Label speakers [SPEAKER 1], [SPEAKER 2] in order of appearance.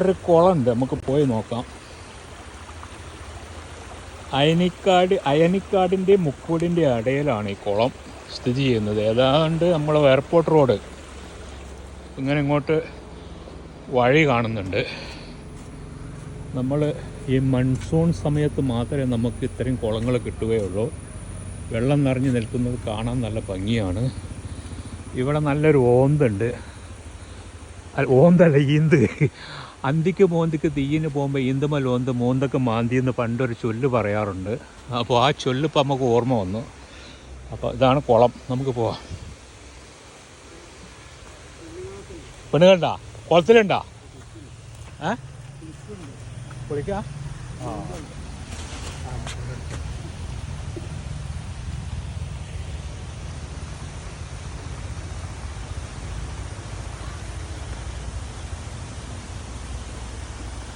[SPEAKER 1] ഒരു കുളമുണ്ട്, നമുക്ക് പോയി നോക്കാം. അയനിക്കാടിൻ്റെ മുക്കൂടിൻ്റെ ഇടയിലാണ് ഈ കുളം സ്ഥിതി ചെയ്യുന്നത്. ഏതാണ്ട് നമ്മൾ എയർപോർട്ട് റോഡ് ഇങ്ങനെ ഇങ്ങോട്ട് വഴി കാണുന്നുണ്ട്. നമ്മൾ ഈ മൺസൂൺ സമയത്ത് മാത്രമേ നമുക്ക് ഇത്രയും കുളങ്ങൾ കിട്ടുകയുള്ളൂ. വെള്ളം നിറഞ്ഞു നിൽക്കുന്നത് കാണാൻ നല്ല ഭംഗിയാണ്. ഇവിടെ നല്ലൊരു ഓന്തുണ്ട്. ഓന്തല്ല, ഈന്ത്. അന്തിക്ക് മോന്തിക്ക് തീയിന് പോകുമ്പോൾ ഈന്തുമൽ ഓന്ത് മോന്തൊക്കെ മാന്തി എന്ന് പണ്ടൊരു ചൊല്ല് പറയാറുണ്ട്. അപ്പോൾ ആ ചൊല്ലിപ്പോൾ നമുക്ക് ഓർമ്മ വന്നു. അപ്പോൾ ഇതാണ് കുളം, നമുക്ക് പോവാം. പെണ്ണുകണ്ടാ കുളത്തിലുണ്ടാ? കുളിക്കാം. ആ